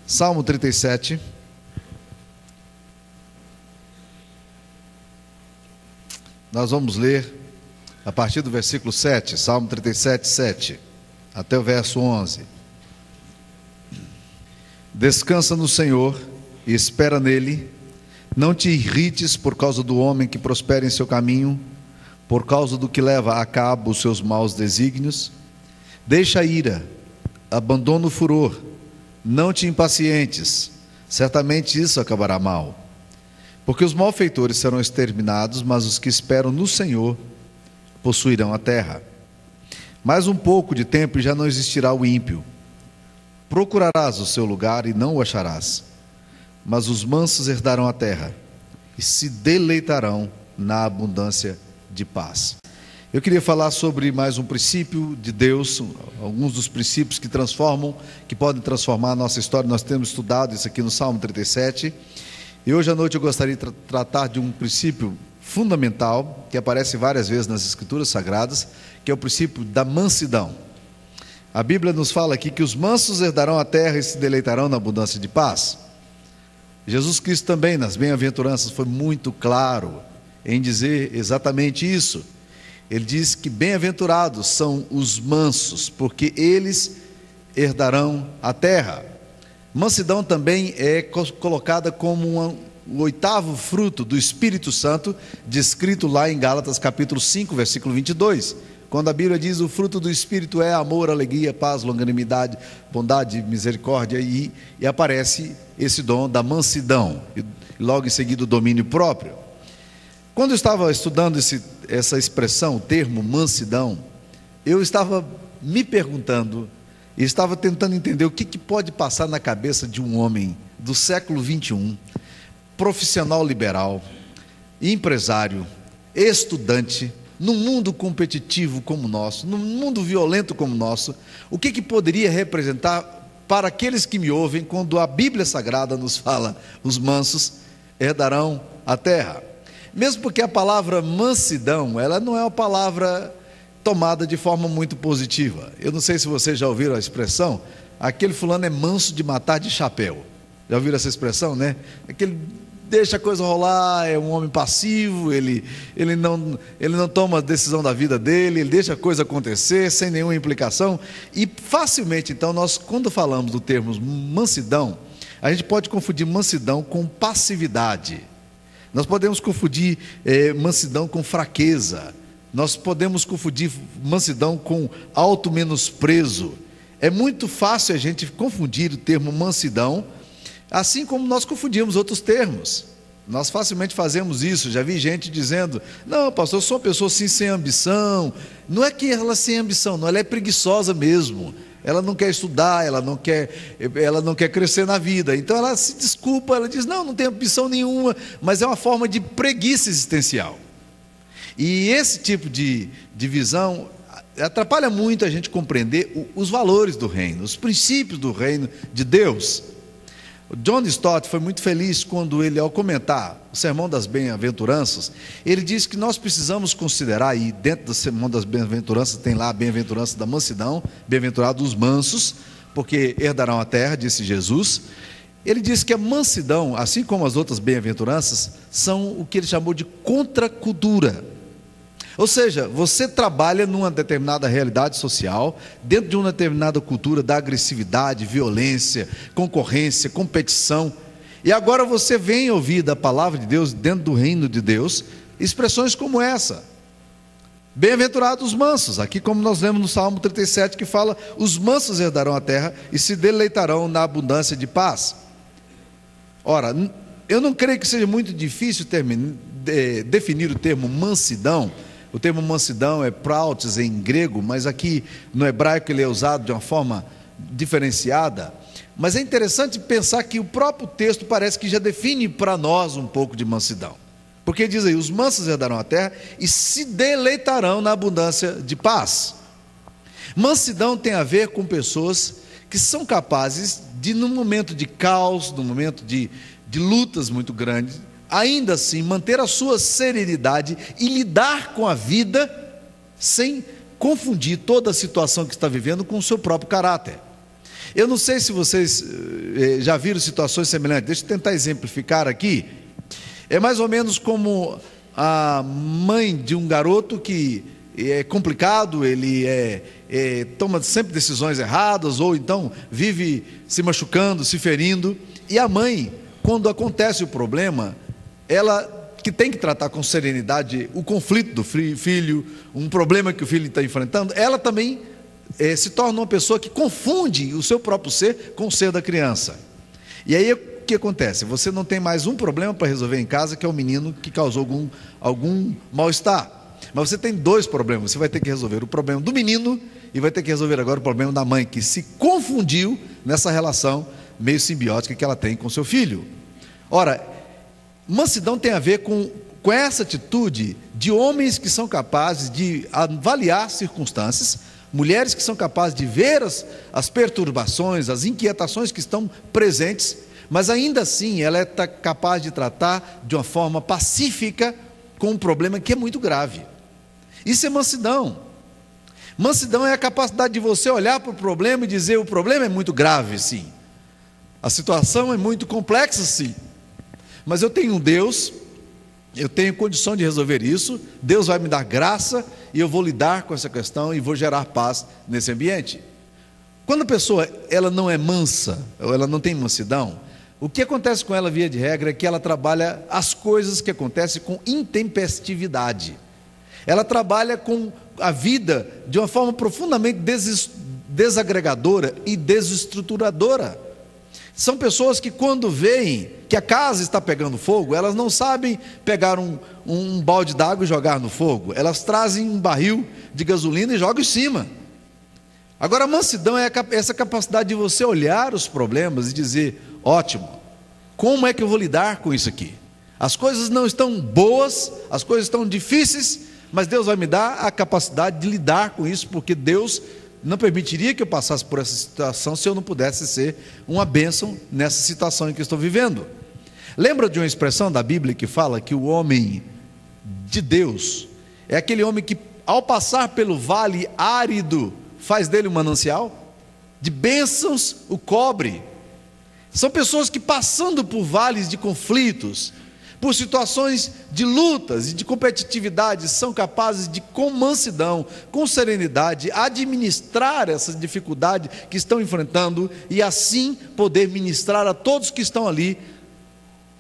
Salmo 37. Nós vamos ler a partir do versículo 7, Salmo 37, 7, até o verso 11. Descansa no Senhor e espera nele. Não te irrites por causa do homem que prospera em seu caminho, por causa do que leva a cabo os seus maus desígnios. Deixa a ira, abandona o furor, não te impacientes, certamente isso acabará mal. Porque os malfeitores serão exterminados, mas os que esperam no Senhor possuirão a terra. Mais um pouco de tempo e já não existirá o ímpio. Procurarás o seu lugar e não o acharás. Mas os mansos herdarão a terra e se deleitarão na abundância de paz. Eu queria falar sobre mais um princípio de Deus, alguns dos princípios que transformam, que podem transformar a nossa história. Nós temos estudado isso aqui no Salmo 37. E hoje à noite eu gostaria de tratar de um princípio fundamental, que aparece várias vezes nas Escrituras Sagradas, que é o princípio da mansidão. A Bíblia nos fala aqui que os mansos herdarão a terra e se deleitarão na abundância de paz. Jesus Cristo também, nas bem-aventuranças, foi muito claro em dizer exatamente isso. Ele diz que bem-aventurados são os mansos, porque eles herdarão a terra. Mansidão também é colocada como o oitavo fruto do Espírito Santo, descrito lá em Gálatas capítulo 5, versículo 22, quando a Bíblia diz: o fruto do Espírito é amor, alegria, paz, longanimidade, bondade, misericórdia, e aparece esse dom da mansidão, e logo em seguida o domínio próprio. Quando eu estava estudando essa expressão, o termo mansidão, eu estava me perguntando, e estava tentando entender o que pode passar na cabeça de um homem do século 21, profissional liberal, empresário, estudante, num mundo competitivo como o nosso, num mundo violento como o nosso. O que poderia representar para aqueles que me ouvem quando a Bíblia Sagrada nos fala: os mansos herdarão a terra? Mesmo porque a palavra mansidão, ela não é uma palavra tomada de forma muito positiva. Eu não sei se vocês já ouviram a expressão: aquele fulano é manso de matar de chapéu. Já ouviram essa expressão, né? Aquele deixa a coisa rolar, é um homem passivo, ele não toma a decisão da vida dele, ele deixa a coisa acontecer sem nenhuma implicação. E facilmente, então, nós, quando falamos do termo mansidão, a gente pode confundir mansidão com passividade. Nós podemos confundir mansidão com fraqueza. Nós podemos confundir mansidão com auto-menosprezo. É muito fácil a gente confundir o termo mansidão, assim como nós confundimos outros termos. Nós facilmente fazemos isso. Já vi gente dizendo: não, pastor, eu sou uma pessoa assim, sem ambição. Não é que ela sem ambição, não, ela é preguiçosa mesmo. Ela não quer estudar, ela não quer crescer na vida. Então ela se desculpa, ela diz: não tenho ambição nenhuma, mas é uma forma de preguiça existencial. E esse tipo de visão atrapalha muito a gente compreender os valores do reino, os princípios do reino de Deus. O John Stott foi muito feliz quando ele, ao comentar o Sermão das Bem-aventuranças, ele disse que nós precisamos considerar, e dentro do Sermão das Bem-aventuranças tem lá a bem-aventurança da mansidão: bem-aventurados os mansos, porque herdarão a terra, disse Jesus. Ele disse que a mansidão, assim como as outras bem-aventuranças, são o que ele chamou de contracultura. Ou seja, você trabalha numa determinada realidade social, dentro de uma determinada cultura da agressividade, violência, concorrência, competição, e agora você vem ouvir da palavra de Deus, dentro do reino de Deus, expressões como essa: bem-aventurados os mansos, aqui como nós lemos no Salmo 37, que fala: os mansos herdarão a terra e se deleitarão na abundância de paz. Ora, eu não creio que seja muito difícil definir o termo mansidão. O termo mansidão é prautes em grego, mas aqui no hebraico ele é usado de uma forma diferenciada. Mas é interessante pensar que o próprio texto parece que já define para nós um pouco de mansidão. Porque diz aí: os mansos herdarão a terra e se deleitarão na abundância de paz. Mansidão tem a ver com pessoas que são capazes de, num momento de caos, num momento de lutas muito grandes, ainda assim manter a sua serenidade e lidar com a vida sem confundir toda a situação que está vivendo com o seu próprio caráter. Eu não sei se vocês já viram situações semelhantes. Deixa eu tentar exemplificar aqui. É mais ou menos como a mãe de um garoto que é complicado, ele toma sempre decisões erradas, ou então vive se machucando, se ferindo, e a mãe, quando acontece o problema, ela que tem que tratar com serenidade o conflito do filho, um problema que o filho está enfrentando, ela também se torna uma pessoa que confunde o seu próprio ser com o ser da criança. E aí o que acontece? Você não tem mais um problema para resolver em casa, que é o menino que causou algum mal-estar. Mas você tem dois problemas. Você vai ter que resolver o problema do menino e vai ter que resolver agora o problema da mãe, que se confundiu nessa relação meio simbiótica que ela tem com seu filho. Ora, mansidão tem a ver com essa atitude de homens que são capazes de avaliar circunstâncias, mulheres que são capazes de ver as perturbações, as inquietações que estão presentes, mas ainda assim ela é capaz de tratar de uma forma pacífica com um problema que é muito grave. Isso é mansidão. Mansidão é a capacidade de você olhar para o problema e dizer: o problema é muito grave, sim. A situação é muito complexa, sim. Mas eu tenho um Deus, eu tenho condição de resolver isso, Deus vai me dar graça e eu vou lidar com essa questão e vou gerar paz nesse ambiente. Quando a pessoa ela não é mansa, ou ela não tem mansidão, o que acontece com ela, via de regra, é que ela trabalha as coisas que acontecem com intempestividade. Ela trabalha com a vida de uma forma profundamente desagregadora e desestruturadora. São pessoas que, quando veem que a casa está pegando fogo, elas não sabem pegar um balde d'água e jogar no fogo. Elas trazem um barril de gasolina e jogam em cima. Agora, a mansidão é essa capacidade de você olhar os problemas e dizer: ótimo, como é que eu vou lidar com isso aqui? As coisas não estão boas, as coisas estão difíceis, mas Deus vai me dar a capacidade de lidar com isso, porque Deus não permitiria que eu passasse por essa situação se eu não pudesse ser uma bênção nessa situação em que eu estou vivendo. Lembra de uma expressão da Bíblia que fala que o homem de Deus é aquele homem que, ao passar pelo vale árido, faz dele um manancial? De bênçãos o cobre. São pessoas que, passando por vales de conflitos, por situações de lutas e de competitividade, são capazes de, com mansidão, com serenidade, administrar essas dificuldades que estão enfrentando e assim poder ministrar a todos que estão ali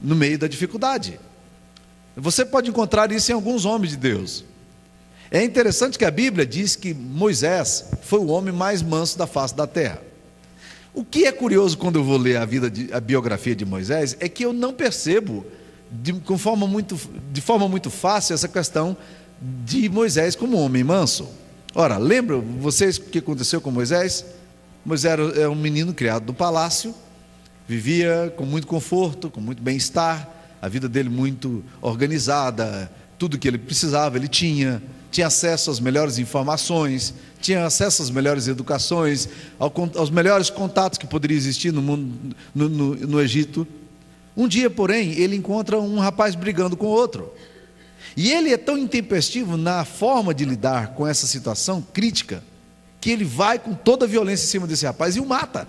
no meio da dificuldade. Você pode encontrar isso em alguns homens de Deus. É interessante que a Bíblia diz que Moisés foi o homem mais manso da face da terra. O que é curioso quando eu vou ler a biografia de Moisés é que eu não percebo de forma muito fácil essa questão de Moisés como homem manso. Ora, lembram vocês o que aconteceu com Moisés? Moisés era um menino criado no palácio, vivia com muito conforto, com muito bem-estar, a vida dele muito organizada, tudo que ele precisava ele tinha acesso às melhores informações, tinha acesso às melhores educações, aos melhores contatos que poderia existir no mundo, no Egito. Um dia, porém, ele encontra um rapaz brigando com outro. E ele é tão intempestivo na forma de lidar com essa situação crítica, que ele vai com toda a violência em cima desse rapaz e o mata.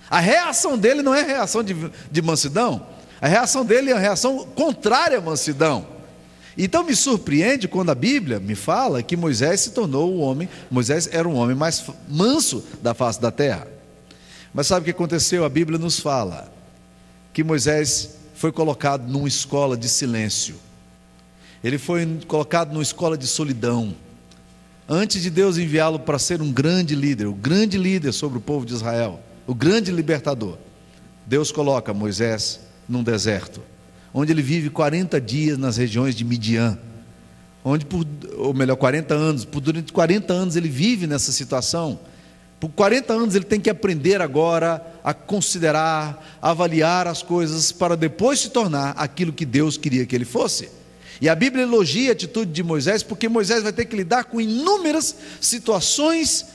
A reação dele não é reação de mansidão, a reação dele é uma reação contrária à mansidão. Então me surpreende quando a Bíblia me fala que Moisés Moisés era um homem mais manso da face da terra. Mas sabe o que aconteceu? A Bíblia nos fala que Moisés foi colocado numa escola de silêncio. Ele foi colocado numa escola de solidão. Antes de Deus enviá-lo para ser um grande líder, o grande líder sobre o povo de Israel, o grande libertador, Deus coloca Moisés num deserto, onde ele vive 40 dias nas regiões de Midian, ou melhor, 40 anos, durante 40 anos ele vive nessa situação. Por 40 anos ele tem que aprender agora a considerar, a avaliar as coisas para depois se tornar aquilo que Deus queria que ele fosse. E a Bíblia elogia a atitude de Moisés, porque Moisés vai ter que lidar com inúmeras situações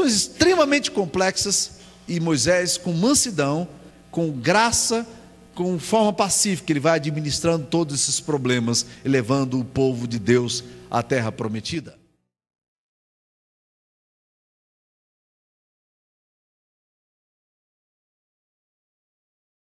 extremamente complexas, e Moisés, com mansidão, com graça, com forma pacífica, ele vai administrando todos esses problemas e levando o povo de Deus à terra prometida.